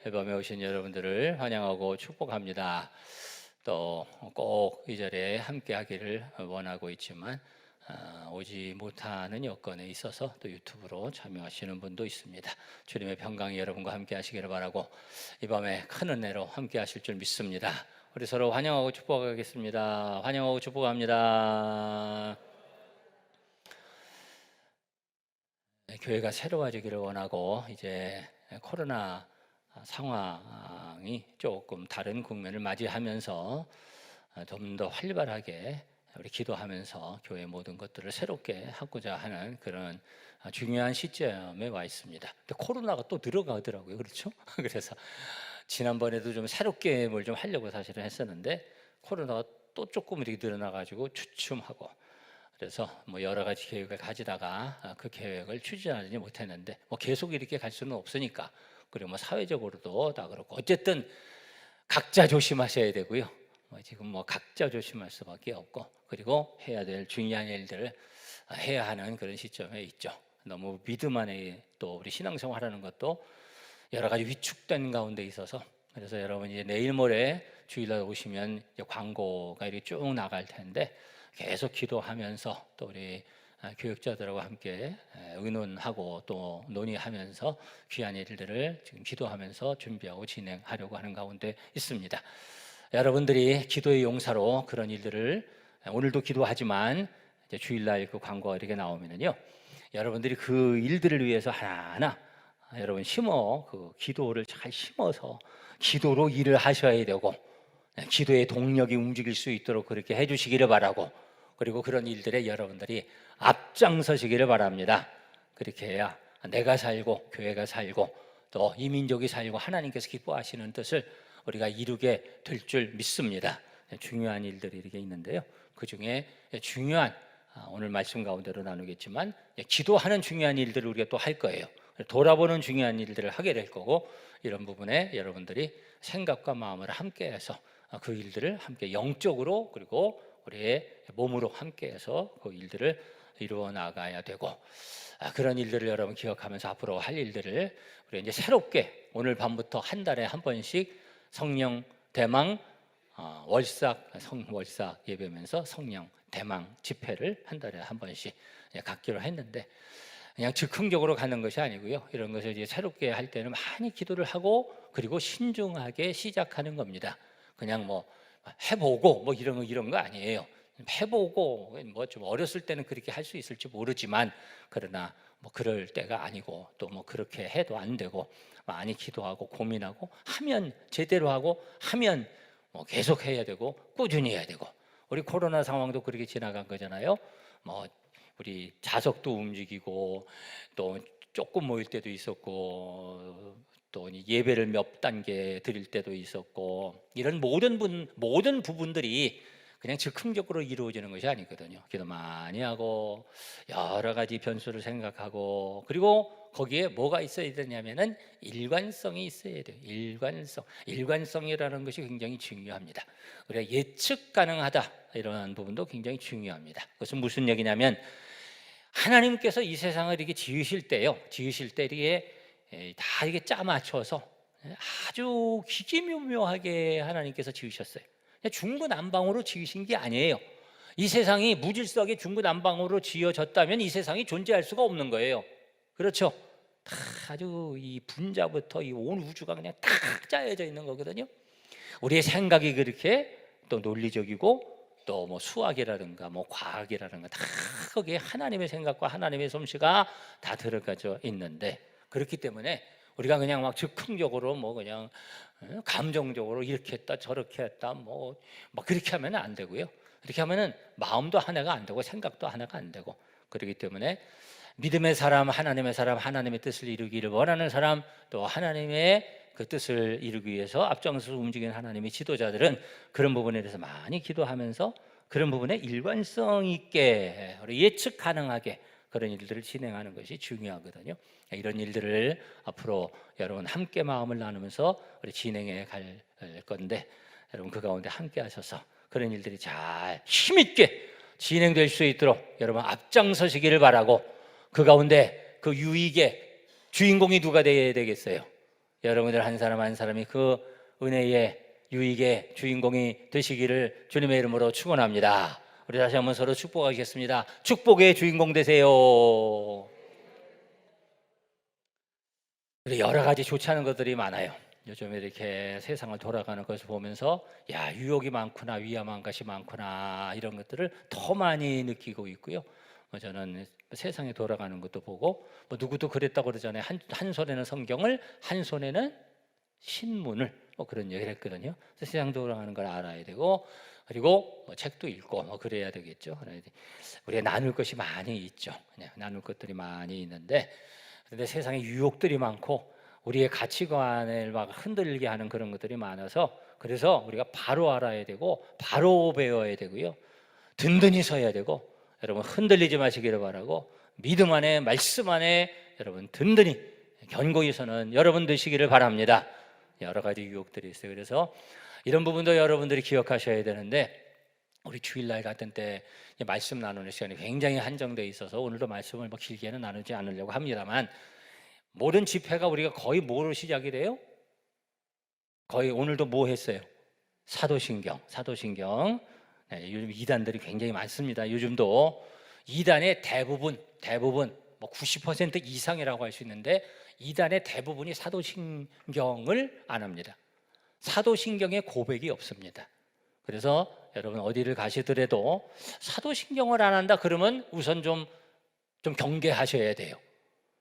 앨범에 오신 여러분들을 환영하고 축복합니다. 또 꼭 이 자리에 함께 하기를 원하고 있지만 오지 못하는 여건에 있어서 또 유튜브로 참여하시는 분도 있습니다. 주님의 평강이 여러분과 함께 하시기를 바라고 이 밤에 큰 은혜로 함께 하실 줄 믿습니다. 우리 서로 환영하고 축복하겠습니다. 환영하고 축복합니다. 교회가 새로워지기를 원하고 이제 코로나 상황이 조금 다른 국면을 맞이하면서 좀 더 활발하게 우리 기도하면서 교회 모든 것들을 새롭게 하고자 하는 그런 중요한 시점에 와 있습니다. 근데 코로나가 또 들어가더라고요. 그렇죠? 그래서 지난번에도 좀 새롭게 뭘 좀 하려고 사실은 했었는데 코로나가 또 조금 이렇게 늘어나가지고 주춤하고 그래서 뭐 여러 가지 계획을 가지다가 그 계획을 추진하지 못했는데 뭐 계속 이렇게 갈 수는 없으니까 그리고 뭐 사회적으로도 다 그렇고 어쨌든 각자 조심하셔야 되고요. 지금 뭐 각자 조심할 수밖에 없고 그리고 해야 될 중요한 일들을 해야 하는 그런 시점에 있죠. 너무 믿음 안에 또 우리 신앙생활하는 것도 여러 가지 위축된 가운데 있어서 그래서 여러분 이제 내일 모레 주일날 오시면 이제 광고가 이렇게 쭉 나갈 텐데 계속 기도하면서 또 우리 교육자들하고 함께 의논하고 또 논의하면서 귀한 일들을 지금 기도하면서 준비하고 진행하려고 하는 가운데 있습니다. 여러분들이 기도의 용사로 그런 일들을 오늘도 기도하지만 이제 주일날 그 광고가 이렇게 나오면은요, 여러분들이 그 일들을 위해서 하나하나 여러분 그 기도를 잘 심어서 기도로 일을 하셔야 되고 기도의 동력이 움직일 수 있도록 그렇게 해주시기를 바라고 그리고 그런 일들에 여러분들이 앞장서시기를 바랍니다. 그렇게 해야 내가 살고 교회가 살고 또 이 민족이 살고 하나님께서 기뻐하시는 뜻을 우리가 이루게 될 줄 믿습니다. 중요한 일들이 이렇게 있는데요. 그 중에 중요한 오늘 말씀 가운데로 나누겠지만 기도하는 중요한 일들을 우리가 또 할 거예요. 돌아보는 중요한 일들을 하게 될 거고 이런 부분에 여러분들이 생각과 마음을 함께해서 그 일들을 함께 영적으로 그리고 우리의 몸으로 함께해서 그 일들을 이루어 나가야 되고 그런 일들을 여러분 기억하면서 앞으로 할 일들을 우리 이제 새롭게 오늘 밤부터 한 달에 한 번씩 성령 대망 월삭 예배면서 성령 대망 집회를 한 달에 한 번씩 갖기로 했는데 그냥 즉흥적으로 가는 것이 아니고요. 이런 것을 이제 새롭게 할 때는 많이 기도를 하고 그리고 신중하게 시작하는 겁니다. 그냥 뭐 해보고 뭐 이런 거 아니에요. 해보고 뭐 좀 어렸을 때는 그렇게 할 수 있을지 모르지만 그러나 뭐 그럴 때가 아니고 또 뭐 그렇게 해도 안 되고 많이 기도하고 고민하고 하면 제대로 하고 하면 뭐 계속 해야 되고 꾸준히 해야 되고 우리 코로나 상황도 그렇게 지나간 거잖아요. 뭐 우리 자석도 움직이고 또 조금 모일 때도 있었고 또 예배를 몇 단계 드릴 때도 있었고 이런 모든 부분들이 그냥 즉흥적으로 이루어지는 것이 아니거든요. 기도 많이 하고 여러 가지 변수를 생각하고 그리고 거기에 뭐가 있어야 되냐면은 일관성이 있어야 돼요. 일관성이라는 것이 굉장히 중요합니다. 우리가 예측 가능하다 이런 부분도 굉장히 중요합니다. 그것은 무슨 얘기냐면 하나님께서 이 세상을 이렇게 지으실 때 이게 다 이게 짜 맞춰서 아주 기기묘묘하게 하나님께서 지으셨어요. 중구난방으로 지으신 게 아니에요. 이 세상이 무질서하게 중구난방으로 지어졌다면 이 세상이 존재할 수가 없는 거예요. 그렇죠? 다 아주 이 분자부터 이 온 우주가 그냥 딱 짜여져 있는 거거든요. 우리의 생각이 그렇게 또 논리적이고 또 뭐 수학이라든가 뭐 과학이라든가 다 거기에 하나님의 생각과 하나님의 솜씨가 다 들어가져 있는데 그렇기 때문에 우리가 그냥 막 즉흥적으로 뭐 그냥 감정적으로 이렇게 했다 저렇게 했다 뭐 그렇게 하면 안 되고요. 그렇게 하면은 마음도 하나가 안 되고 생각도 하나가 안 되고 그렇기 때문에 믿음의 사람, 하나님의 뜻을 이루기를 원하는 사람, 또 하나님의 그 뜻을 이루기 위해서 앞장서서 움직이는 하나님의 지도자들은 그런 부분에 대해서 많이 기도하면서 그런 부분에 일관성 있게 예측 가능하게 그런 일들을 진행하는 것이 중요하거든요. 이런 일들을 앞으로 여러분 함께 마음을 나누면서 우리 진행해 갈 건데 여러분 그 가운데 함께 하셔서 그런 일들이 잘 힘있게 진행될 수 있도록 여러분 앞장서시기를 바라고 그 가운데 그 유익의 주인공이 누가 되어야 되겠어요? 여러분들 한 사람 한 사람이 그 은혜의 유익의 주인공이 되시기를 주님의 이름으로 축원합니다. 우리 다시 한번 서로 축복하겠습니다. 축복의 주인공 되세요. 여러 가지 좋지 않은 것들이 많아요. 요즘 이렇게 세상을 돌아가는 것을 보면서 야, 유혹이 많구나, 위험한 것이 많구나, 이런 것들을 더 많이 느끼고 있고요. 저는 세상에 돌아가는 것도 보고, 누구도 그랬다고 그러잖아요. 한 손에는 성경을, 한 손에는 신문을, 그런 얘기를 했거든요. 세상 돌아가는 걸 알아야 되고, 그리고 책도 읽고 그래야 되겠죠. 우리가 나눌 것이 많이 있죠. 나눌 것들이 많이 있는데, 그런데 세상에 유혹들이 많고 우리의 가치관을 막 흔들게 하는 그런 것들이 많아서, 그래서 우리가 바로 알아야 되고 바로 배워야 되고요, 든든히 서야 되고, 여러분 흔들리지 마시기를 바라고, 믿음 안에 말씀 안에 여러분 든든히 견고히 서는 여러분 되시기를 바랍니다. 여러 가지 유혹들이 있어요. 그래서 이런 부분도 여러분들이 기억하셔야 되는데, 우리 주일날 같은 때 말씀 나누는 시간이 굉장히 한정되어 있어서 오늘도 말씀을 길게는 나누지 않으려고 합니다만, 모든 집회가 우리가 거의 뭐로 시작이 돼요? 거의 오늘도 뭐 했어요? 사도신경. 요즘 이단들이 굉장히 많습니다. 요즘도 이단의 대부분 90% 이상이라고 할 수 있는데, 이단의 대부분이 사도신경을 안 합니다. 사도신경에 고백이 없습니다. 그래서 여러분 어디를 가시더라도 사도신경을 안 한다 그러면 우선 좀 경계하셔야 돼요.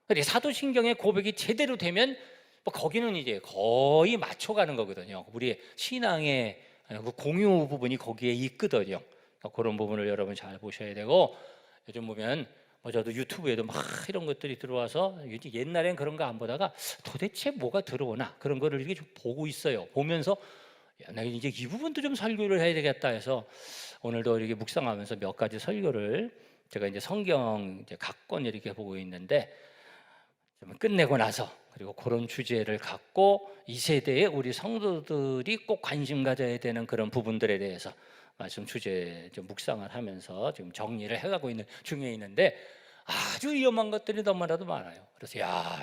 근데 사도신경의 고백이 제대로 되면 거기는 이제 거의 맞춰가는 거거든요. 우리의 신앙의 그 공유 부분이 거기에 있거든요. 그런 부분을 여러분 잘 보셔야 되고, 요즘 보면 저도 유튜브에도 막 이런 것들이 들어와서, 옛날엔 그런 거 안 보다가 도대체 뭐가 들어오나 그런 거를 이렇게 좀 보고 있어요. 보면서 나 이제 이 부분도 좀 설교를 해야 되겠다 해서 오늘도 이렇게 묵상하면서 몇 가지 설교를, 제가 이제 성경 이제 각권 이렇게 보고 있는데, 좀 끝내고 나서, 그리고 그런 주제를 갖고 이 세대의 우리 성도들이 꼭 관심 가져야 되는 그런 부분들에 대해서 말씀 주제 좀 묵상을 하면서 지금 정리를 해가고 있는 중에 있는데, 아주 위험한 것들이 너무나도 많아요. 그래서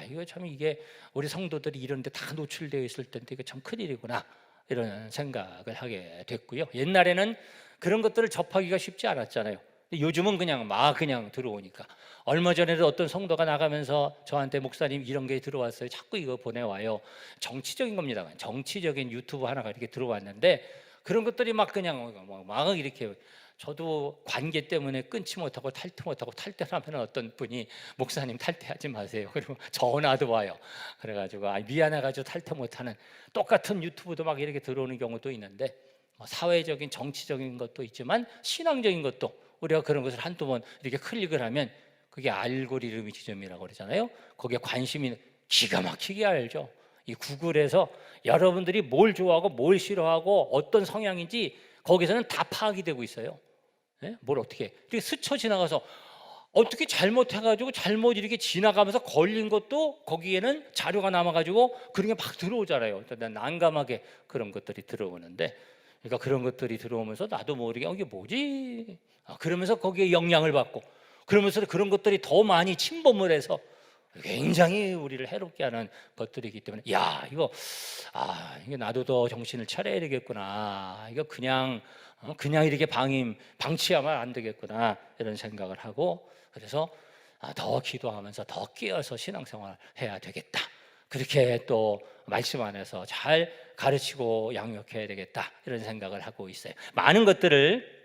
이거 참, 이게 우리 성도들이 이런 데 다 노출되어 있을 텐데 이거 참 큰일이구나, 이런 생각을 하게 됐고요. 옛날에는 그런 것들을 접하기가 쉽지 않았잖아요. 요즘은 그냥 들어오니까. 얼마 전에도 어떤 성도가 나가면서 저한테, 목사님 이런 게 들어왔어요, 자꾸 이거 보내와요. 정치적인 겁니다. 정치적인 유튜브 하나가 이렇게 들어왔는데, 그런 것들이 막 이렇게, 저도 관계 때문에 끊지 못하고 탈퇴하면 어떤 분이, 목사님 탈퇴하지 마세요, 그리고 전화도 와요. 그래가지고 미안해가지고 탈퇴 못하는, 똑같은 유튜브도 막 이렇게 들어오는 경우도 있는데, 사회적인 정치적인 것도 있지만 신앙적인 것도, 우리가 그런 것을 한두 번 이렇게 클릭을 하면 그게 알고리즘 지점이라고 그러잖아요. 거기에 관심이 기가 막히게 알죠. 이 구글에서 여러분들이 뭘 좋아하고 뭘 싫어하고 어떤 성향인지 거기서는 다 파악이 되고 있어요. 뭘 어떻게 이렇게 스쳐 지나가서 어떻게 잘못해가지고 잘못 이렇게 지나가면서 걸린 것도 거기에는 자료가 남아가지고 그런 게 막 들어오잖아요. 난감하게 그런 것들이 들어오는데, 그러니까 그런 것들이 들어오면서 나도 모르게 이게 뭐지? 그러면서 거기에 영향을 받고, 그러면서 그런 것들이 더 많이 침범을 해서 굉장히 우리를 해롭게 하는 것들이기 때문에, 이거 나도 더 정신을 차려야 되겠구나. 이거 그냥 이렇게 방치하면 안 되겠구나, 이런 생각을 하고, 그래서 더 기도하면서 더 깨어서 신앙생활 해야 되겠다. 그렇게 또 말씀 안에서 잘 가르치고 양육해야 되겠다, 이런 생각을 하고 있어요. 많은 것들을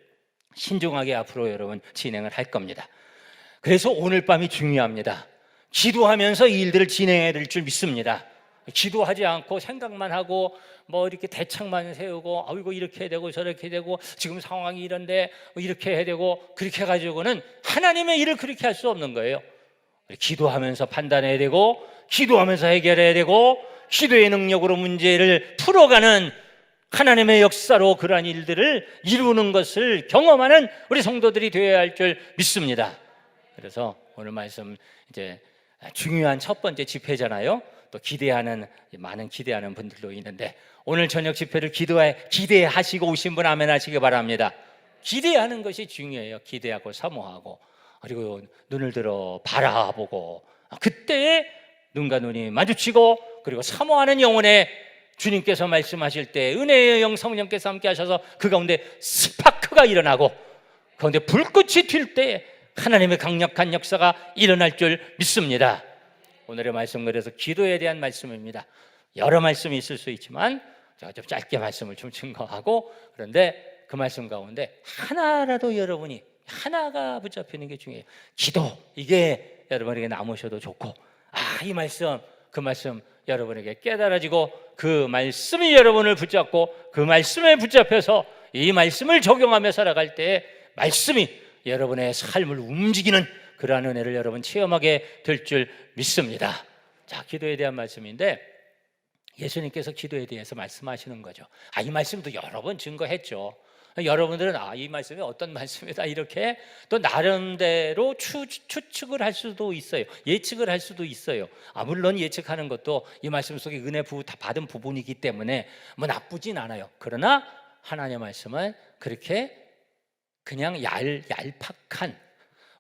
신중하게 앞으로 여러분 진행을 할 겁니다. 그래서 오늘 밤이 중요합니다. 기도하면서 이 일들을 진행해야 될 줄 믿습니다. 기도하지 않고 생각만 하고 이렇게 대책만 세우고 이거 이렇게 되고 저렇게 되고 지금 상황이 이런데 이렇게 해야 되고, 그렇게 해가지고는 하나님의 일을 그렇게 할 수 없는 거예요. 기도하면서 판단해야 되고, 기도하면서 해결해야 되고, 기도의 능력으로 문제를 풀어가는 하나님의 역사로 그러한 일들을 이루는 것을 경험하는 우리 성도들이 되어야 할 줄 믿습니다. 그래서 오늘 말씀 이제 중요한 첫 번째 집회잖아요. 또 많은 기대하는 분들도 있는데, 오늘 저녁 집회를 기대하시고 오신 분 아멘 하시기 바랍니다. 기대하는 것이 중요해요. 기대하고 사모하고, 그리고 눈을 들어 바라보고, 그때에 눈과 눈이 마주치고 그리고 사모하는 영혼에 주님께서 말씀하실 때 은혜의 영 성령께서 함께 하셔서 그 가운데 스파크가 일어나고 그런데 불꽃이 튈 때 하나님의 강력한 역사가 일어날 줄 믿습니다. 오늘의 말씀 그래서 기도에 대한 말씀입니다. 여러 말씀이 있을 수 있지만 제가 좀 짧게 말씀을 좀 증거하고, 그런데 그 말씀 가운데 하나라도 여러분이 하나가 붙잡히는 게 중요해요. 기도, 이게 여러분에게 남으셔도 좋고, 이 말씀, 그 말씀 여러분에게 깨달아지고 그 말씀이 여러분을 붙잡고 그 말씀에 붙잡혀서 이 말씀을 적용하며 살아갈 때 말씀이 여러분의 삶을 움직이는 그러한 은혜를 여러분 체험하게 될 줄 믿습니다. 자, 기도에 대한 말씀인데 예수님께서 기도에 대해서 말씀하시는 거죠. 이 말씀도 여러 번 증거했죠. 여러분들은 이 말씀이 어떤 말씀이다 이렇게 또 나름대로 추측을 할 수도 있어요. 예측을 할 수도 있어요. 물론 예측하는 것도 이 말씀 속에 은혜 다 받은 부분이기 때문에 뭐 나쁘진 않아요. 그러나 하나님의 말씀은 그렇게 그냥 얄팍한,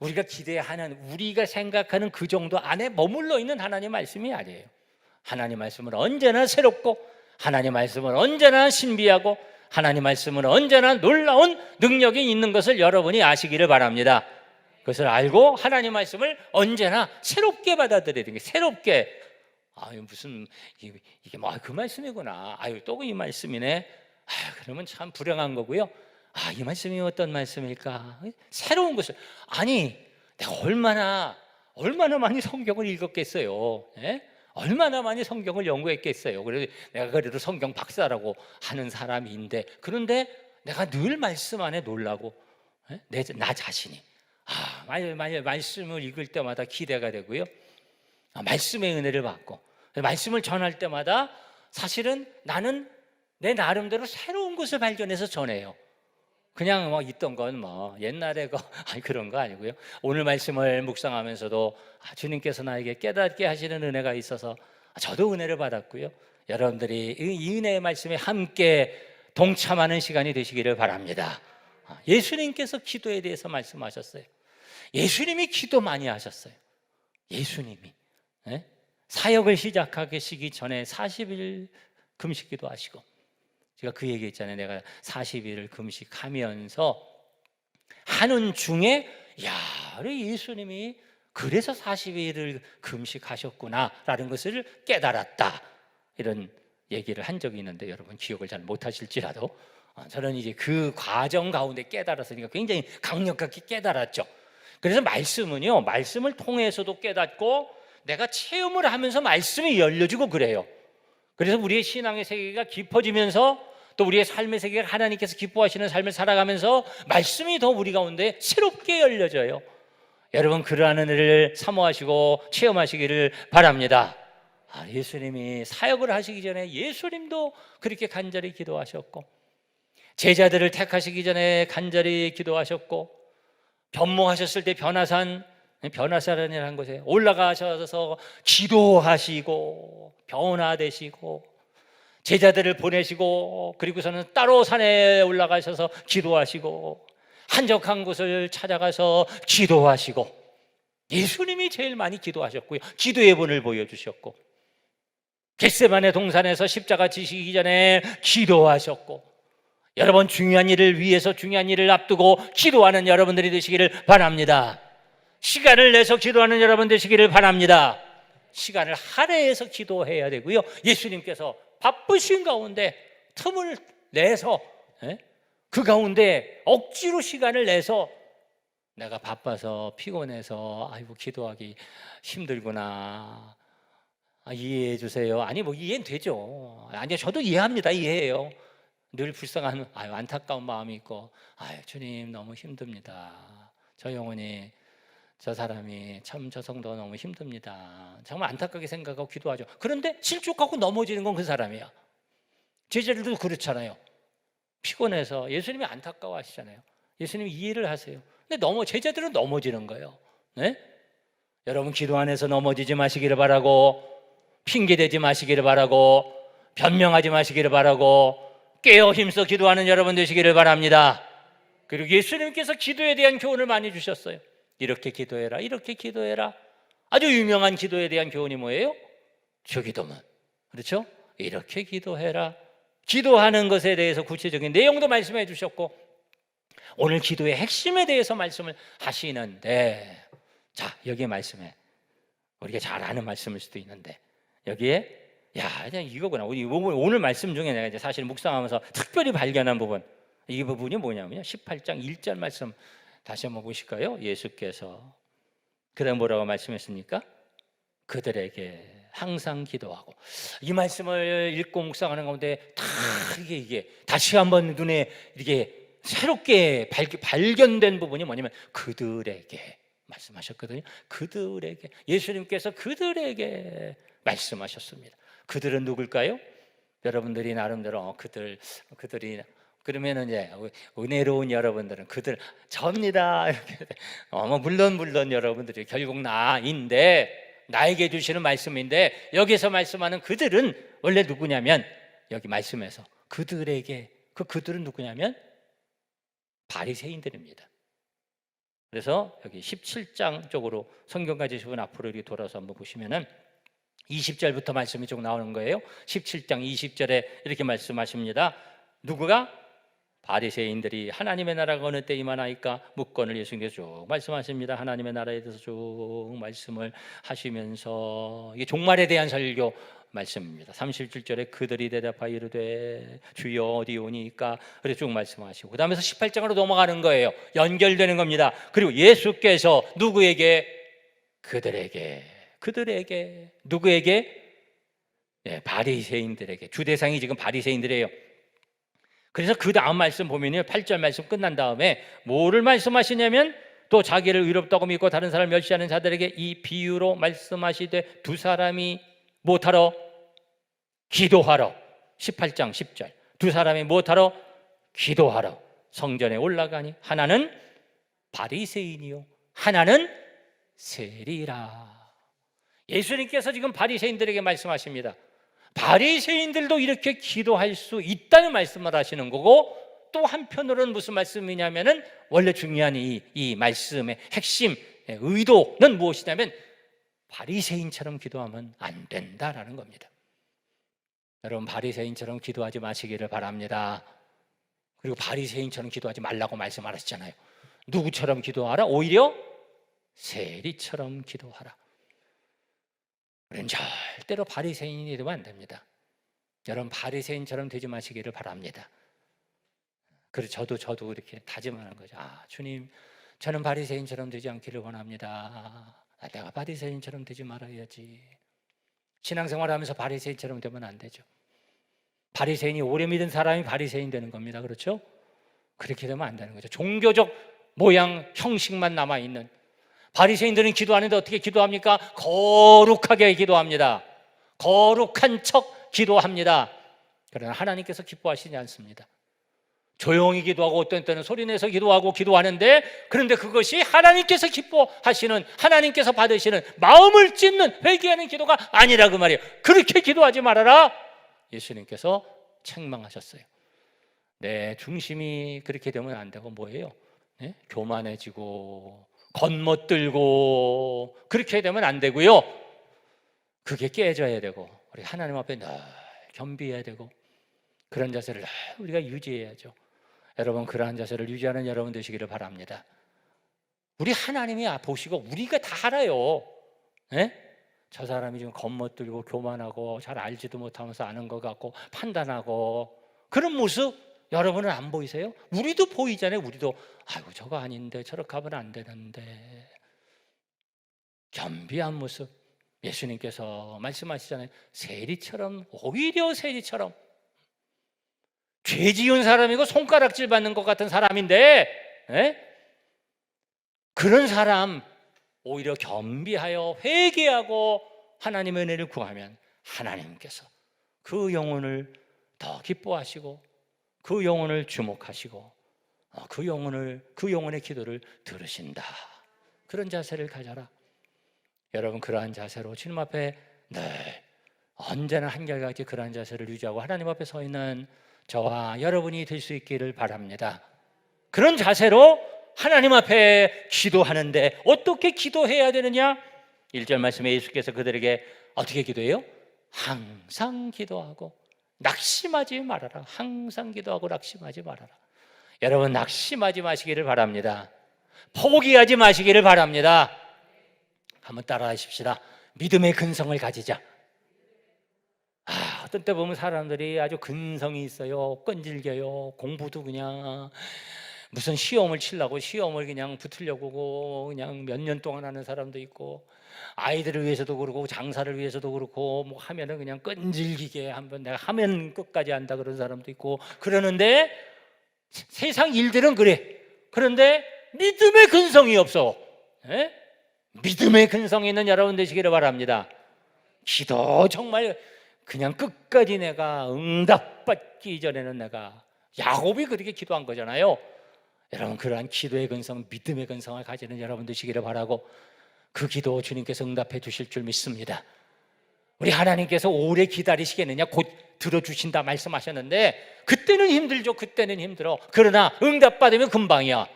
우리가 기대하는, 우리가 생각하는 그 정도 안에 머물러 있는 하나님의 말씀이 아니에요. 하나님 말씀은 언제나 새롭고, 하나님 말씀은 언제나 신비하고, 하나님 말씀은 언제나 놀라운 능력이 있는 것을 여러분이 아시기를 바랍니다. 그것을 알고 하나님 말씀을 언제나 새롭게 받아들여야 되는 게, 새롭게, 무슨 이게 뭐 그 말씀이구나, 또 이 말씀이네, 그러면 참 불행한 거고요. 이 말씀이 어떤 말씀일까? 새로운 것을, 내가 얼마나 많이 성경을 읽었겠어요. 예? 얼마나 많이 성경을 연구했겠어요. 그래도 내가 그래도 성경 박사라고 하는 사람인데, 그런데 내가 늘 말씀 안에 놀라고, 나 자신이 말씀을 읽을 때마다 기대가 되고요. 말씀의 은혜를 받고 말씀을 전할 때마다 사실은 나는 내 나름대로 새로운 것을 발견해서 전해요. 그냥 있던 건 옛날에 그런 거 아니고요. 오늘 말씀을 묵상하면서도 주님께서 나에게 깨닫게 하시는 은혜가 있어서 저도 은혜를 받았고요. 여러분들이 이 은혜의 말씀에 함께 동참하는 시간이 되시기를 바랍니다. 예수님께서 기도에 대해서 말씀하셨어요. 예수님이 기도 많이 하셨어요. 예수님이 사역을 시작하시기 전에 40일 금식기도 하시고, 제가 그 얘기 했잖아요. 내가 40일을 금식하면서 하는 중에 우리 예수님이 그래서 40일을 금식하셨구나라는 것을 깨달았다, 이런 얘기를 한 적이 있는데 여러분 기억을 잘 못하실지라도 저는 이제 그 과정 가운데 깨달았으니까 굉장히 강력하게 깨달았죠. 그래서 말씀은요, 말씀을 통해서도 깨닫고 내가 체험을 하면서 말씀이 열려지고 그래요. 그래서 우리의 신앙의 세계가 깊어지면서 또 우리의 삶의 세계가 하나님께서 기뻐하시는 삶을 살아가면서 말씀이 더 우리 가운데 새롭게 열려져요. 여러분 그러한 은혜를 사모하시고 체험하시기를 바랍니다. 예수님이 사역을 하시기 전에 예수님도 그렇게 간절히 기도하셨고, 제자들을 택하시기 전에 간절히 기도하셨고, 변모하셨을 때 변화산이라는 곳에 올라가셔서 기도하시고 변화되시고, 제자들을 보내시고 그리고서는 따로 산에 올라가셔서 기도하시고, 한적한 곳을 찾아가서 기도하시고, 예수님이 제일 많이 기도하셨고요. 기도의 본을 보여주셨고, 겟세마네 동산에서 십자가 지시기 전에 기도하셨고, 여러분 중요한 일을 위해서 중요한 일을 앞두고 기도하는 여러분들이 되시기를 바랍니다. 시간을 내서 기도하는 여러분 되시기를 바랍니다. 시간을 할애해서 기도해야 되고요. 예수님께서 바쁘신 가운데 틈을 내서 그 가운데 억지로 시간을 내서 내가 바빠서 피곤해서 기도하기 힘들구나, 이해해 주세요. 이해는 되죠. 저도 이해합니다. 이해해요. 늘 불쌍한 안타까운 마음이 있고, 주님 너무 힘듭니다. 저 영혼이, 저 사람이 참, 저 성도가 너무 힘듭니다. 정말 안타깝게 생각하고 기도하죠. 그런데 실족하고 넘어지는 건 그 사람이야. 제자들도 그렇잖아요. 피곤해서 예수님이 안타까워하시잖아요. 예수님이 이해를 하세요. 근데 제자들은 넘어지는 거예요. 네? 여러분 기도 안에서 넘어지지 마시기를 바라고, 핑계대지 마시기를 바라고, 변명하지 마시기를 바라고, 깨어 힘써 기도하는 여러분 되시기를 바랍니다. 그리고 예수님께서 기도에 대한 교훈을 많이 주셨어요. 이렇게 기도해라, 이렇게 기도해라. 아주 유명한 기도에 대한 교훈이 뭐예요? 주기도문. 그렇죠? 이렇게 기도해라. 기도하는 것에 대해서 구체적인 내용도 말씀해 주셨고 오늘 기도의 핵심에 대해서 말씀을 하시는데, 자, 여기에 말씀에 우리가 잘 아는 말씀일 수도 있는데 여기에 그냥 이거구나. 우리 오늘 말씀 중에 내가 이제 사실 묵상하면서 특별히 발견한 부분, 이 부분이 뭐냐면요, 18장 1절 말씀 다시 한번 보실까요? 예수께서 그다음 뭐라고 말씀했습니까? 그들에게 항상 기도하고. 이 말씀을 읽고 묵상하는 가운데 다 이게 다시 한번 눈에 이렇게 새롭게 발견된 부분이 뭐냐면 그들에게 말씀하셨거든요. 그들에게, 예수님께서 그들에게 말씀하셨습니다. 그들은 누굴까요? 여러분들이 나름대로 그들이 그러면은 이제 은혜로운 여러분들은 그들 접니다 이렇게 물론 여러분들이 결국 나인데, 나에게 주시는 말씀인데, 여기서 말씀하는 그들은 원래 누구냐면, 여기 말씀에서 그들에게, 그들은 누구냐면 바리새인들입니다. 그래서 여기 17장 쪽으로 성경 가지시고 앞으로 이렇게 돌아서 한번 보시면은 20절부터 말씀이 쭉 나오는 거예요. 17장 20절에 이렇게 말씀하십니다. 누구가? 바리새인들이 하나님의 나라가 어느 때 임하나이까 묻건을 예수님께서 쭉 말씀하십니다. 하나님의 나라에 대해서 쭉 말씀을 하시면서 이게 종말에 대한 설교 말씀입니다. 37절에 그들이 대답하여 이르되 주여 어디 오니까, 그렇게 쭉 말씀하시고 그 다음에서 18장으로 넘어가는 거예요. 연결되는 겁니다. 그리고 예수께서 누구에게? 그들에게 누구에게? 바리새인들에게. 주 대상이 지금 바리새인들이에요. 그래서 그 다음 말씀 보면요, 8절 말씀 끝난 다음에 뭐를 말씀하시냐면, 또 자기를 의롭다고 믿고 다른 사람을 멸시하는 자들에게 이 비유로 말씀하시되 두 사람이 무엇하러? 기도하러. 18장 10절 두 사람이 무엇하러? 기도하러 성전에 올라가니 하나는 바리새인이요 하나는 세리라. 예수님께서 지금 바리새인들에게 말씀하십니다. 바리새인들도 이렇게 기도할 수 있다는 말씀을 하시는 거고, 또 한편으로는 무슨 말씀이냐면은 원래 중요한 이 말씀의 핵심 의도는 무엇이냐면 바리새인처럼 기도하면 안 된다라는 겁니다. 여러분, 바리새인처럼 기도하지 마시기를 바랍니다. 그리고 바리새인처럼 기도하지 말라고 말씀하셨잖아요. 누구처럼 기도하라? 오히려 세리처럼 기도하라. 우리는 절대로 바리새인이 되면 안 됩니다. 여러분, 바리새인처럼 되지 마시기를 바랍니다. 그래서 저도 이렇게 다짐하는 거죠. 주님, 저는 바리새인처럼 되지 않기를 원합니다. 내가 바리새인처럼 되지 말아야지. 신앙생활하면서 바리새인처럼 되면 안 되죠. 바리새인이 오래 믿은 사람이 바리새인 되는 겁니다. 그렇죠? 그렇게 되면 안 되는 거죠. 종교적 모양, 형식만 남아있는. 바리새인들은 기도하는데 어떻게 기도합니까? 거룩하게 기도합니다. 거룩한 척 기도합니다. 그러나 하나님께서 기뻐하시지 않습니다. 조용히 기도하고 어떤 때는 소리내서 기도하고 기도하는데, 그런데 그것이 하나님께서 기뻐하시는, 하나님께서 받으시는 마음을 찢는 회개하는 기도가 아니라 그 말이에요. 그렇게 기도하지 말아라. 예수님께서 책망하셨어요. 내 중심이 그렇게 되면 안 되고 뭐예요? 교만해지고 겉멋들고 그렇게 되면 안 되고요. 그게 깨져야 되고 우리 하나님 앞에 늘 겸비해야 되고 그런 자세를 우리가 유지해야죠. 여러분, 그러한 자세를 유지하는 여러분 되시기를 바랍니다. 우리 하나님이 보시고 우리가 다 알아요. 저 사람이 지금 겉멋들고 교만하고 잘 알지도 못하면서 아는 것 같고 판단하고 그런 모습 여러분은 안 보이세요? 우리도 보이잖아요. 우리도 아이고 저거 아닌데 저렇게 하면 안 되는데. 겸비한 모습, 예수님께서 말씀하시잖아요. 세리처럼, 오히려 세리처럼. 죄 지은 사람이고 손가락질 받는 것 같은 사람인데 그런 사람 오히려 겸비하여 회개하고 하나님의 은혜를 구하면 하나님께서 그 영혼을 더 기뻐하시고 그 영혼을 주목하시고 그 영혼의 기도를 들으신다. 그런 자세를 가져라. 여러분, 그러한 자세로 주님 앞에 늘 언제나 한결같이 그러한 자세를 유지하고 하나님 앞에 서 있는 저와 여러분이 될 수 있기를 바랍니다. 그런 자세로 하나님 앞에 기도하는데 어떻게 기도해야 되느냐? 1절 말씀에 예수께서 그들에게 어떻게 기도해요? 항상 기도하고 낙심하지 말아라. 항상 기도하고 낙심하지 말아라. 여러분, 낙심하지 마시기를 바랍니다. 포기하지 마시기를 바랍니다. 한번 따라 하십시다. 믿음의 근성을 가지자. 어떤 때 보면 사람들이 아주 근성이 있어요. 끈질겨요. 공부도 그냥 무슨 시험을 치려고 시험을 그냥 붙으려고 그냥 몇 년 동안 하는 사람도 있고, 아이들을 위해서도 그렇고 장사를 위해서도 그렇고 뭐 하면은 그냥 끈질기게 한번 내가 하면 끝까지 한다 그런 사람도 있고 그러는데, 세상 일들은 그래. 그런데 믿음의 근성이 없어. 에? 믿음의 근성이 있는 여러분 되시기를 바랍니다. 기도 정말 그냥 끝까지 내가 응답받기 이전에는 내가, 야곱이 그렇게 기도한 거잖아요. 여러분, 그러한 기도의 근성, 믿음의 근성을 가지는 여러분 되시기를 바라고, 그 기도 주님께서 응답해 주실 줄 믿습니다. 우리 하나님께서 오래 기다리시겠느냐, 곧 들어주신다 말씀하셨는데, 그때는 힘들죠. 그때는 힘들어. 그러나 응답받으면 금방이야.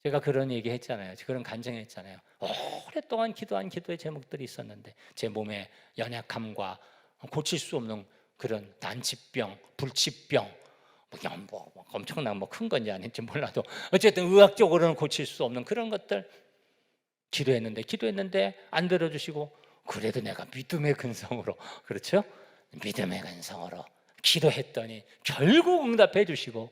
제가 그런 얘기 했잖아요. 그런 간증했잖아요. 오랫동안 기도한 기도의 제목들이 있었는데, 제 몸의 연약함과 고칠 수 없는 그런 난치병, 불치병, 그냥 뭐 엄청난 큰 건지 아닌지 몰라도 어쨌든 의학적으로는 고칠 수 없는 그런 것들 기도했는데 안 들어주시고, 그래도 내가 믿음의 근성으로, 그렇죠? 믿음의 근성으로 기도했더니 결국 응답해 주시고,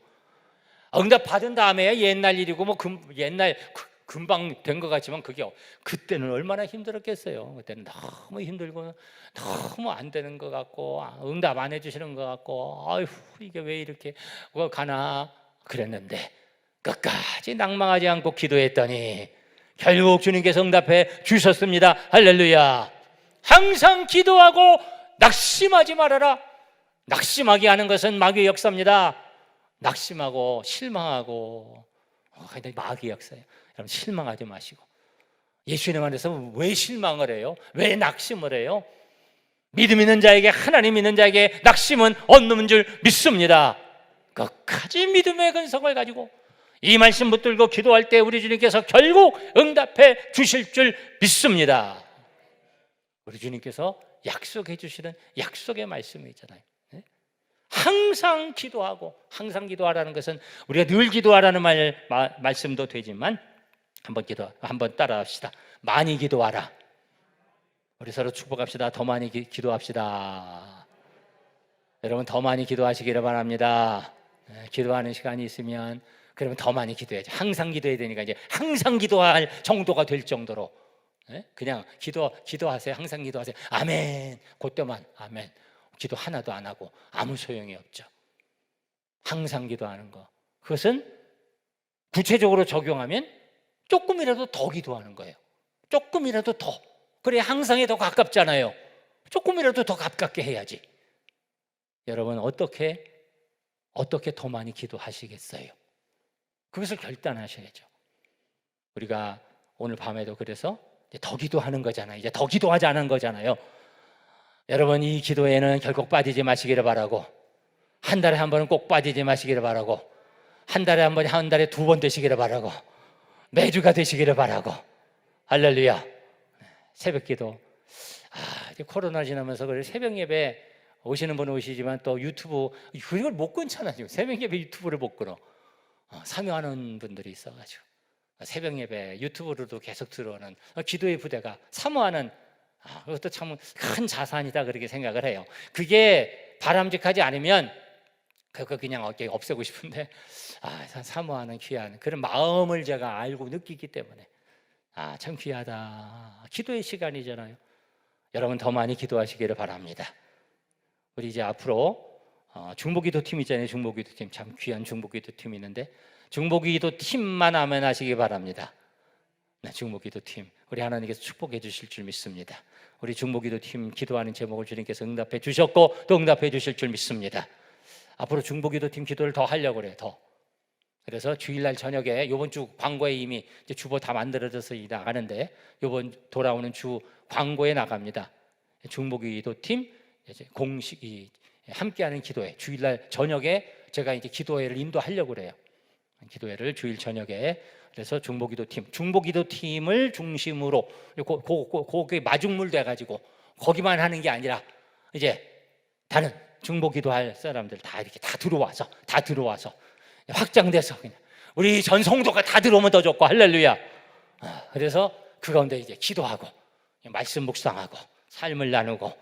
응답 받은 다음에 옛날 일이고 뭐 옛날 금방 된 것 같지만, 그게 그때는 얼마나 힘들었겠어요. 그때는 너무 힘들고 너무 안 되는 것 같고, 응답 안 해주시는 것 같고, 아휴 이게 왜 이렇게 가나 그랬는데, 끝까지 낭망하지 않고 기도했더니 결국 주님께서 응답해 주셨습니다. 할렐루야. 항상 기도하고 낙심하지 말아라. 낙심하게 하는 것은 마귀의 역사입니다. 낙심하고 실망하고 마귀의 역사예요. 여러분, 실망하지 마시고, 예수님 안에서 왜 실망을 해요? 왜 낙심을 해요? 믿음 있는 자에게, 하나님 믿는 자에게 낙심은 없는 줄 믿습니다. 끝까지 믿음의 근성을 가지고 이 말씀 붙들고 기도할 때 우리 주님께서 결국 응답해 주실 줄 믿습니다. 우리 주님께서 약속해 주시는 약속의 말씀이 있잖아요. 항상 기도하고, 항상 기도하라는 것은 우리가 늘 기도하라는 말씀도 되지만, 한번 따라합시다. 많이 기도하라. 우리 서로 축복합시다. 더 많이 기도합시다. 여러분, 더 많이 기도하시기를 바랍니다. 기도하는 시간이 있으면 그러면 더 많이 기도해야죠. 항상 기도해야 되니까 이제 항상 기도할 정도가 될 정도로, 그냥 기도하세요. 항상 기도하세요. 아멘. 그때만 아멘. 기도 하나도 안 하고 아무 소용이 없죠. 항상 기도하는 거, 그것은 구체적으로 적용하면 조금이라도 더 기도하는 거예요. 조금이라도 더. 그래야 항상에 더 가깝잖아요. 조금이라도 더 가깝게 해야지. 여러분, 어떻게 더 많이 기도하시겠어요? 그것을 결단하셔야죠. 우리가 오늘 밤에도 그래서 이제 더 기도하는 거잖아요. 이제 더 기도하지 않은 거잖아요. 여러분, 이 기도에는 결국 빠지지 마시기를 바라고, 한 달에 한 번은 꼭 빠지지 마시기를 바라고, 한 달에 한 번, 한 달에 두 번 되시기를 바라고, 매주가 되시기를 바라고. 할렐루야. 새벽 기도. 이제 코로나 지나면서 그래 새벽 예배 오시는 분은 오시지만 또 유튜브 그걸 못 끊잖아요. 새벽 예배 유튜브를 못 끊어. 사모하는 분들이 있어가지고 새벽 예배 유튜브로도 계속 들어오는 기도의 부대가 사모하는, 그것도 참 큰 자산이다 그렇게 생각을 해요. 그게 바람직하지 않으면 그거 그냥 없애고 싶은데, 사모하는 귀한 그런 마음을 제가 알고 느끼기 때문에 참 귀하다. 기도의 시간이잖아요. 여러분, 더 많이 기도하시기를 바랍니다. 우리 이제 앞으로 중보기도 팀 있잖아요. 중보기도 팀, 참 귀한 중보기도 팀이 있는데, 중보기도 팀만 아멘 하시기 바랍니다. 네, 중보기도 팀, 우리 하나님께서 축복해 주실 줄 믿습니다. 우리 중보기도 팀 기도하는 제목을 주님께서 응답해 주셨고 또 응답해 주실 줄 믿습니다. 앞으로 중보기도 팀 기도를 더 하려고 그래요. 더. 그래서 주일날 저녁에, 이번 주 광고에 이미 이제 주보 다 만들어져서 나가는데, 이번 돌아오는 주 광고에 나갑니다. 중보기도 팀 이제 공식이 함께하는 기도회, 주일날 저녁에 제가 이제 기도회를 인도하려고 그래요. 기도회를 주일 저녁에. 그래서 중보기도 팀을 중심으로 그게 마중물 돼가지고 거기만 하는 게 아니라 이제 다른 중보 기도할 사람들 다 이렇게 다 들어와서 확장돼서 그냥 우리 전 성도가 다 들어오면 더 좋고, 할렐루야. 그래서 그 가운데 이제 기도하고 말씀 묵상하고 삶을 나누고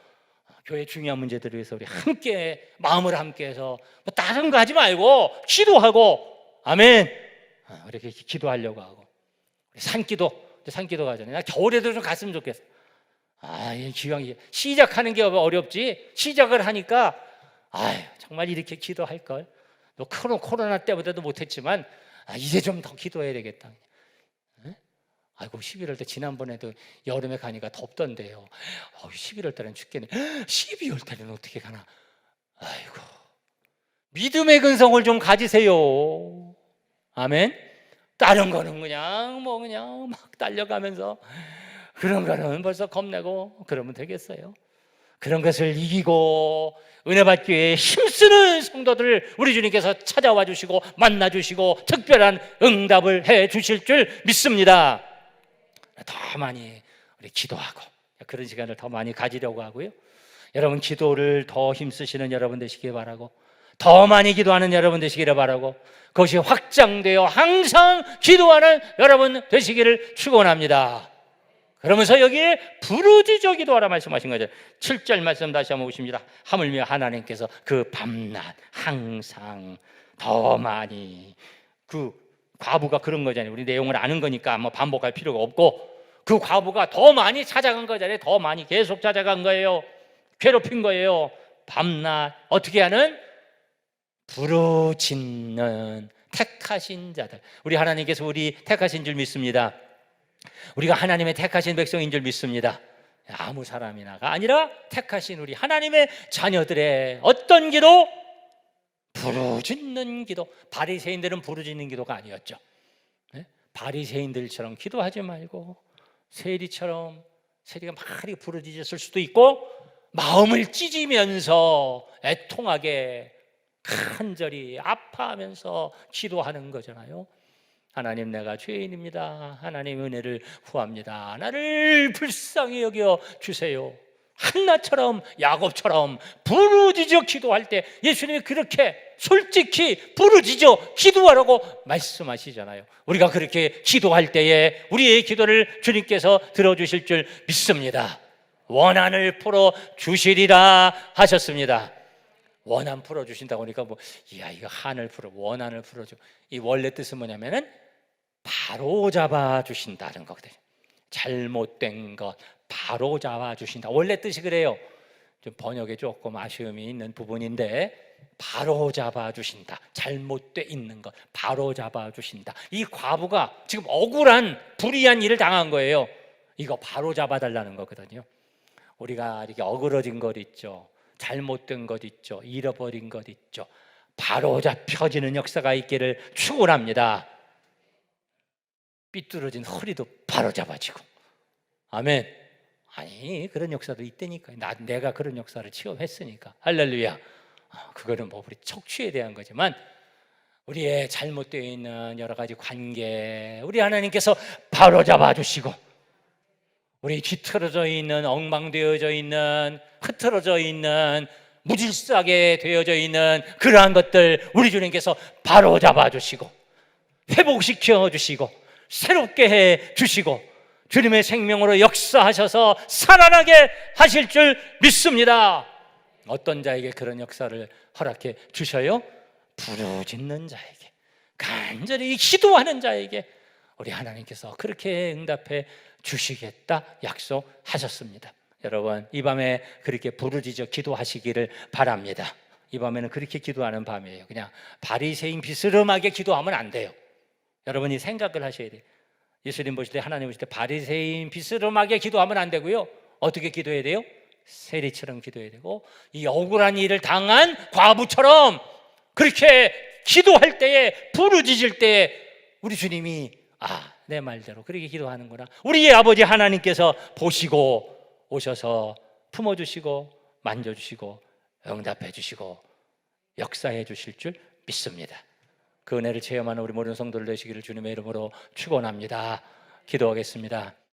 교회 중요한 문제들을 위해서 우리 함께 마음을 함께해서 뭐 다른 거 하지 말고 기도하고, 아멘. 이렇게 기도하려고 하고, 산기도 가잖아요. 나 겨울에도 좀 갔으면 좋겠어. 이 기왕이 시작하는 게 어렵지, 시작을 하니까 정말 이렇게 기도할 걸. 또 코로나 때보다도 못했지만 이제 좀 더 기도해야 되겠다. 아이고 11월 때 지난번에도 여름에 가니까 덥던데요. 11월 달엔 춥겠네. 12월 달에는 어떻게 가나. 아이고, 믿음의 근성을 좀 가지세요. 아멘. 다른 거는 그냥 막 달려가면서 그런 거는 벌써 겁내고 그러면 되겠어요. 그런 것을 이기고 은혜 받기 위해 힘쓰는 성도들을 우리 주님께서 찾아와 주시고 만나 주시고 특별한 응답을 해 주실 줄 믿습니다. 더 많이 우리 기도하고 그런 시간을 더 많이 가지려고 하고요. 여러분 기도를 더 힘쓰시는 여러분 되시길 바라고, 더 많이 기도하는 여러분 되시기를 바라고, 그것이 확장되어 항상 기도하는 여러분 되시기를 축원합니다. 그러면서 여기에 부르짖어 기도하라 말씀하신 거죠. 7절 말씀 다시 한번 보십니다. 하물며 하나님께서 그 밤낮 항상 더 많이, 그 과부가 그런 거잖아요. 우리 내용을 아는 거니까 뭐 반복할 필요가 없고, 그 과부가 더 많이 찾아간 거잖아요. 더 많이 계속 찾아간 거예요. 괴롭힌 거예요. 밤낮 어떻게 하는? 부르짖는 택하신 자들. 우리 하나님께서 우리 택하신 줄 믿습니다. 우리가 하나님의 택하신 백성인 줄 믿습니다. 아무 사람이나가 아니라 택하신 우리 하나님의 자녀들의 어떤 기도? 부르짖는 기도. 바리새인들은 부르짖는 기도가 아니었죠. 바리새인들처럼 기도하지 말고 세리가 막 부르짖었을 수도 있고, 마음을 찢으면서 애통하게 간절히 아파하면서 기도하는 거잖아요. 하나님, 내가 죄인입니다. 하나님 은혜를 구합니다. 나를 불쌍히 여겨 주세요. 한나처럼 야곱처럼 부르짖어 기도할 때 예수님이 그렇게 솔직히 부르짖어 기도하라고 말씀하시잖아요. 우리가 그렇게 기도할 때에 우리의 기도를 주님께서 들어주실 줄 믿습니다. 원한을 풀어주시리라 하셨습니다. 원한 풀어주신다고 하니까 이거 한을 풀어, 원한을 풀어줘. 이 원래 뜻은 뭐냐면은 바로 잡아주신다는 거거든요. 잘못된 것 바로 잡아주신다. 원래 뜻이 그래요. 좀 번역에 조금 아쉬움이 있는 부분인데, 바로 잡아주신다. 잘못돼 있는 것 바로 잡아주신다. 이 과부가 지금 억울한 불의한 일을 당한 거예요. 이거 바로 잡아달라는 거거든요. 우리가 이렇게 어그러진 것 있죠, 잘못된 것 있죠, 잃어버린 것 있죠, 바로 잡혀지는 역사가 있기를 축원합니다. 삐뚤어진 허리도 바로 잡아지고, 아멘. 아니 그런 역사도 있다니까. 내가 그런 역사를 체험했으니까, 할렐루야. 그거는 우리 척추에 대한 거지만 우리의 잘못되어 있는 여러 가지 관계 우리 하나님께서 바로 잡아주시고, 우리 뒤틀어져 있는, 엉망되어져 있는, 흐트러져 있는, 무질서하게 되어져 있는 그러한 것들 우리 주님께서 바로 잡아주시고 회복시켜 주시고 새롭게 해 주시고 주님의 생명으로 역사하셔서 살아나게 하실 줄 믿습니다. 어떤 자에게 그런 역사를 허락해 주셔요? 부르짖는 자에게, 간절히 기도하는 자에게 우리 하나님께서 그렇게 응답해 주시겠다 약속하셨습니다. 여러분, 이 밤에 그렇게 부르짖어 기도하시기를 바랍니다. 이 밤에는 그렇게 기도하는 밤이에요. 그냥 바리새인 비스름하게 기도하면 안 돼요. 여러분이 생각을 하셔야 돼요. 예수님 보실 때, 하나님 보실 때 바리새인 비스름하게 기도하면 안 되고요. 어떻게 기도해야 돼요? 세리처럼 기도해야 되고, 이 억울한 일을 당한 과부처럼 그렇게 기도할 때에, 부르짖을 때에 우리 주님이 내 말대로 그렇게 기도하는구나, 우리의 아버지 하나님께서 보시고 오셔서 품어주시고 만져주시고 응답해 주시고 역사해 주실 줄 믿습니다. 그 은혜를 체험하는 우리 모든 성도들 되시기를 주님의 이름으로 축원합니다. 기도하겠습니다.